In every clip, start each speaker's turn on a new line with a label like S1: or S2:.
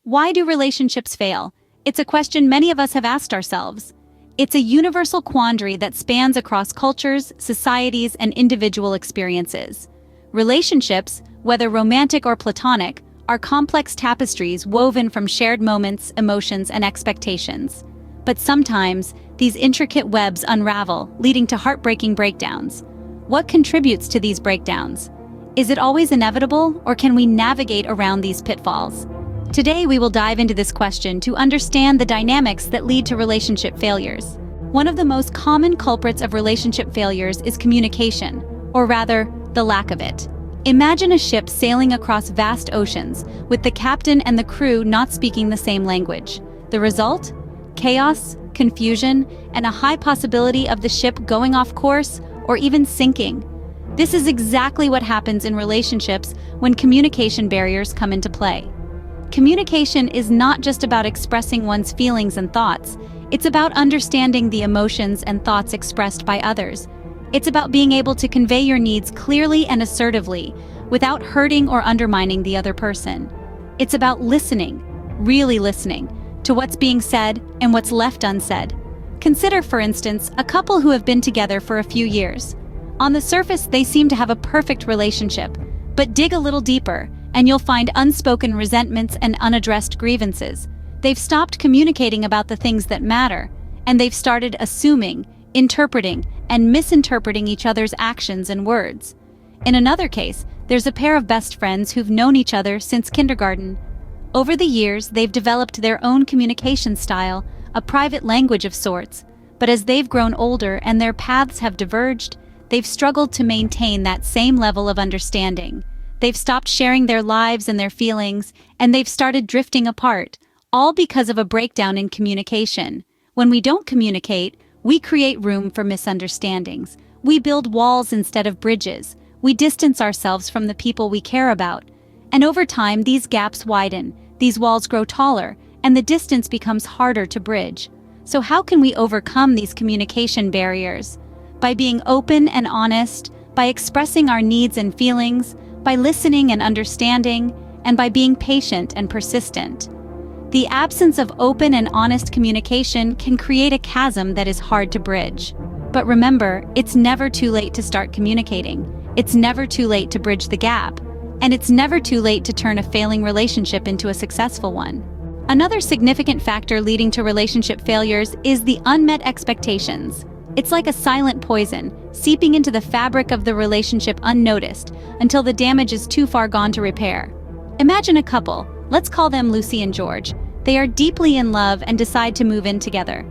S1: Why do relationships fail? It's a question many of us have asked ourselves. It's a universal quandary that spans across cultures, societies, and individual experiences. Relationships, whether romantic or platonic, are complex tapestries woven from shared moments, emotions, and expectations. But sometimes, these intricate webs unravel, leading to heartbreaking breakdowns. What contributes to these breakdowns? Is it always inevitable, or can we navigate around these pitfalls? Today we will dive into this question to understand the dynamics that lead to relationship failures. One of the most common culprits of relationship failures is communication, or rather, the lack of it. Imagine a ship sailing across vast oceans, with the captain and the crew not speaking the same language. The result? Chaos, confusion, and a high possibility of the ship going off course or even sinking. This is exactly what happens in relationships when communication barriers come into play. Communication is not just about expressing one's feelings and thoughts. It's about understanding the emotions and thoughts expressed by others. It's about being able to convey your needs clearly and assertively, without hurting or undermining the other person. It's about listening, really listening, to what's being said and what's left unsaid. Consider, for instance, a couple who have been together for a few years. On the surface, they seem to have a perfect relationship, but dig a little deeper, and you'll find unspoken resentments and unaddressed grievances. They've stopped communicating about the things that matter, and they've started assuming, interpreting, and misinterpreting each other's actions and words. In another case, there's a pair of best friends who've known each other since kindergarten. Over the years, they've developed their own communication style, a private language of sorts, but as they've grown older and their paths have diverged, they've struggled to maintain that same level of understanding. They've stopped sharing their lives and their feelings, and they've started drifting apart, all because of a breakdown in communication. When we don't communicate, we create room for misunderstandings. We build walls instead of bridges. We distance ourselves from the people we care about. And over time, these gaps widen, these walls grow taller, and the distance becomes harder to bridge. So how can we overcome these communication barriers? By being open and honest, by expressing our needs and feelings, by listening and understanding, and by being patient and persistent. The absence of open and honest communication can create a chasm that is hard to bridge. But remember, it's never too late to start communicating. It's never too late to bridge the gap. And it's never too late to turn a failing relationship into a successful one. Another significant factor leading to relationship failures is the unmet expectations. It's like a silent poison, seeping into the fabric of the relationship unnoticed, until the damage is too far gone to repair. Imagine a couple, let's call them Lucy and George. They are deeply in love and decide to move in together.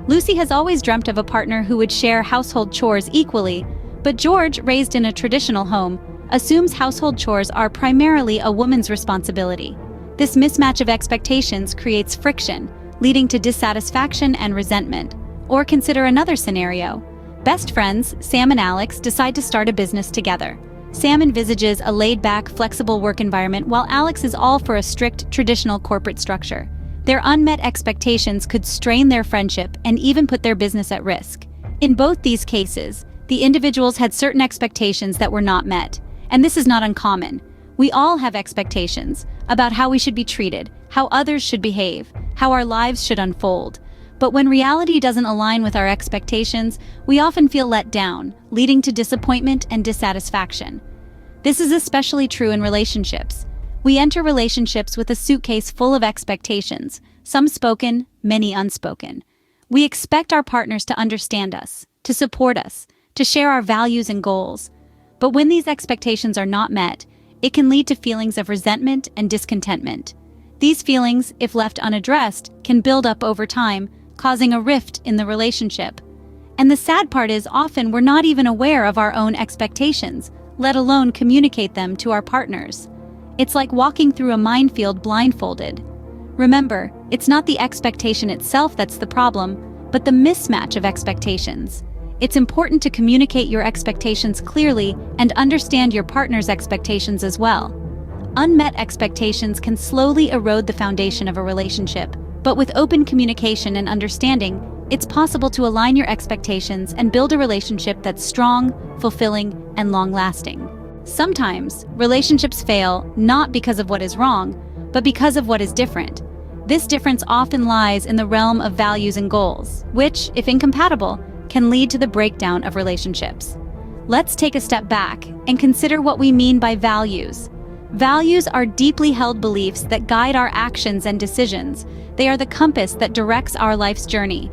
S1: Lucy has always dreamt of a partner who would share household chores equally, but George, raised in a traditional home, assumes household chores are primarily a woman's responsibility. This mismatch of expectations creates friction, leading to dissatisfaction and resentment. Or consider another scenario. Best friends, Sam and Alex, decide to start a business together. Sam envisages a laid-back, flexible work environment, while Alex is all for a strict, traditional corporate structure. Their unmet expectations could strain their friendship and even put their business at risk. In both these cases, the individuals had certain expectations that were not met. And this is not uncommon. We all have expectations about how we should be treated, how others should behave, how our lives should unfold. But when reality doesn't align with our expectations, we often feel let down, leading to disappointment and dissatisfaction. This is especially true in relationships. We enter relationships with a suitcase full of expectations, some spoken, many unspoken. We expect our partners to understand us, to support us, to share our values and goals. But when these expectations are not met, it can lead to feelings of resentment and discontentment. These feelings, if left unaddressed, can build up over time, causing a rift in the relationship. And the sad part is often we're not even aware of our own expectations, let alone communicate them to our partners. It's like walking through a minefield blindfolded. Remember, it's not the expectation itself that's the problem, but the mismatch of expectations. It's important to communicate your expectations clearly and understand your partner's expectations as well. Unmet expectations can slowly erode the foundation of a relationship, but with open communication and understanding, it's possible to align your expectations and build a relationship that's strong, fulfilling, and long-lasting. Sometimes, relationships fail not because of what is wrong, but because of what is different. This difference often lies in the realm of values and goals, which, if incompatible, can lead to the breakdown of relationships. Let's take a step back and consider what we mean by values. Values are deeply held beliefs that guide our actions and decisions. They are the compass that directs our life's journey.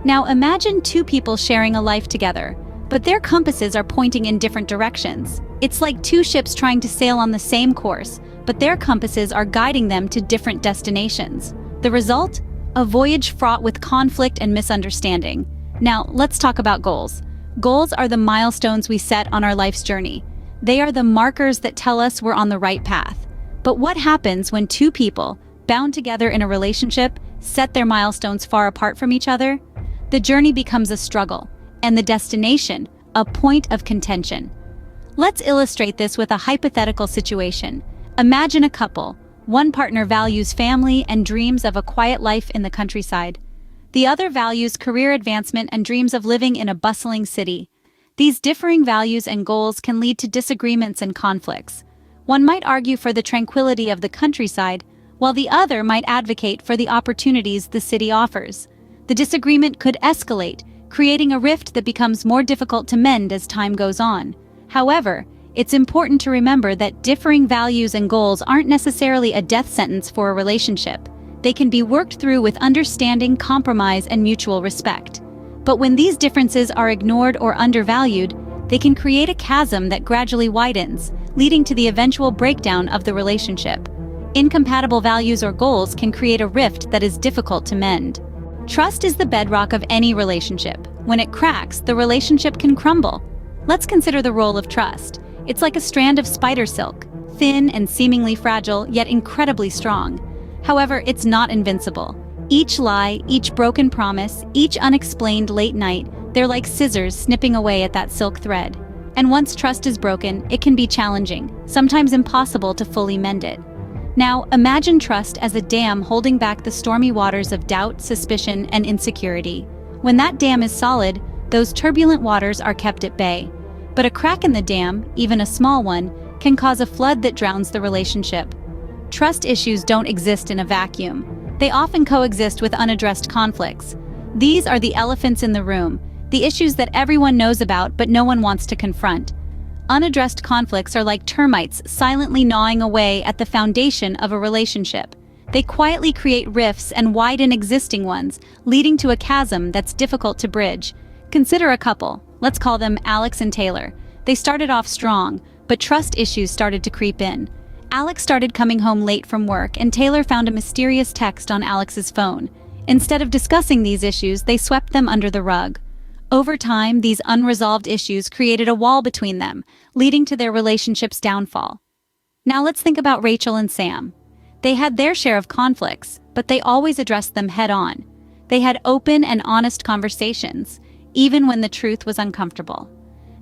S1: Now imagine two people sharing a life together, but their compasses are pointing in different directions. It's like two ships trying to sail on the same course, but their compasses are guiding them to different destinations. The result? A voyage fraught with conflict and misunderstanding. Now, let's talk about goals. Goals are the milestones we set on our life's journey. They are the markers that tell us we're on the right path. But what happens when two people, bound together in a relationship, set their milestones far apart from each other? The journey becomes a struggle, and the destination, a point of contention. Let's illustrate this with a hypothetical situation. Imagine a couple. One partner values family and dreams of a quiet life in the countryside. The other values career advancement and dreams of living in a bustling city. These differing values and goals can lead to disagreements and conflicts. One might argue for the tranquility of the countryside, while the other might advocate for the opportunities the city offers. The disagreement could escalate, creating a rift that becomes more difficult to mend as time goes on. However, it's important to remember that differing values and goals aren't necessarily a death sentence for a relationship. They can be worked through with understanding, compromise, and mutual respect. But when these differences are ignored or undervalued, they can create a chasm that gradually widens, leading to the eventual breakdown of the relationship. Incompatible values or goals can create a rift that is difficult to mend. Trust is the bedrock of any relationship. When it cracks, the relationship can crumble. Let's consider the role of trust. It's like a strand of spider silk, thin and seemingly fragile, yet incredibly strong. However, it's not invincible. Each lie, each broken promise, each unexplained late night, they're like scissors snipping away at that silk thread. And once trust is broken, it can be challenging, sometimes impossible to fully mend it. Now, imagine trust as a dam holding back the stormy waters of doubt, suspicion, and insecurity. When that dam is solid, those turbulent waters are kept at bay. But a crack in the dam, even a small one, can cause a flood that drowns the relationship. Trust issues don't exist in a vacuum. They often coexist with unaddressed conflicts. These are the elephants in the room, the issues that everyone knows about but no one wants to confront. Unaddressed conflicts are like termites silently gnawing away at the foundation of a relationship. They quietly create rifts and widen existing ones, leading to a chasm that's difficult to bridge. Consider a couple. Let's call them Alex and Taylor. They started off strong, but trust issues started to creep in. Alex started coming home late from work, and Taylor found a mysterious text on Alex's phone. Instead of discussing these issues, they swept them under the rug. Over time, these unresolved issues created a wall between them, leading to their relationship's downfall. Now let's think about Rachel and Sam. They had their share of conflicts, but they always addressed them head-on. They had open and honest conversations, even when the truth was uncomfortable.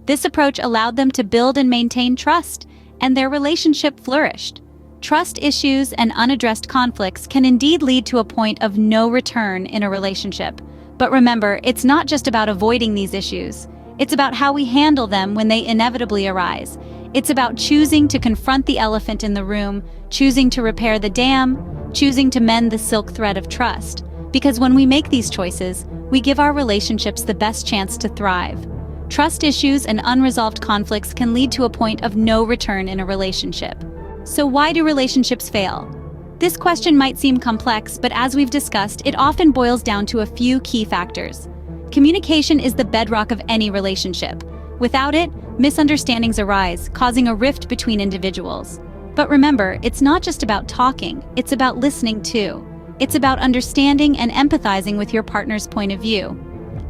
S1: This approach allowed them to build and maintain trust, and their relationship flourished. Trust issues and unaddressed conflicts can indeed lead to a point of no return in a relationship. But remember, it's not just about avoiding these issues. It's about how we handle them when they inevitably arise. It's about choosing to confront the elephant in the room, choosing to repair the dam, choosing to mend the silk thread of trust. Because when we make these choices, we give our relationships the best chance to thrive. Trust issues and unresolved conflicts can lead to a point of no return in a relationship. So why do relationships fail? This question might seem complex, but as we've discussed, it often boils down to a few key factors. Communication is the bedrock of any relationship. Without it, misunderstandings arise, causing a rift between individuals. But remember, it's not just about talking, it's about listening too. It's about understanding and empathizing with your partner's point of view.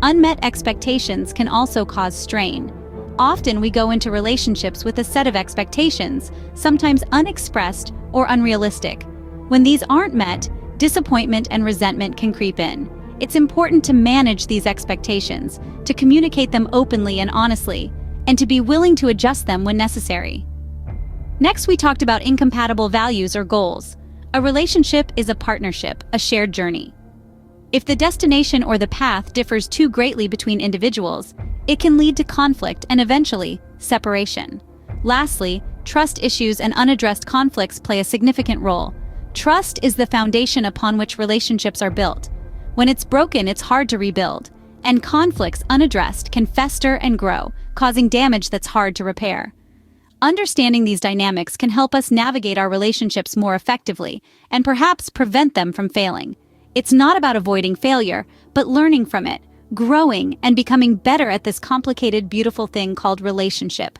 S1: Unmet expectations can also cause strain. Often we go into relationships with a set of expectations, sometimes unexpressed or unrealistic. When these aren't met, disappointment and resentment can creep in. It's important to manage these expectations, to communicate them openly and honestly, and to be willing to adjust them when necessary. Next, we talked about incompatible values or goals. A relationship is a partnership, a shared journey. If the destination or the path differs too greatly between individuals, it can lead to conflict and eventually, separation. Lastly, trust issues and unaddressed conflicts play a significant role. Trust is the foundation upon which relationships are built. When it's broken, it's hard to rebuild, and conflicts unaddressed can fester and grow, causing damage that's hard to repair. Understanding these dynamics can help us navigate our relationships more effectively and perhaps prevent them from failing. It's not about avoiding failure, but learning from it, growing, and becoming better at this complicated, beautiful thing called relationship.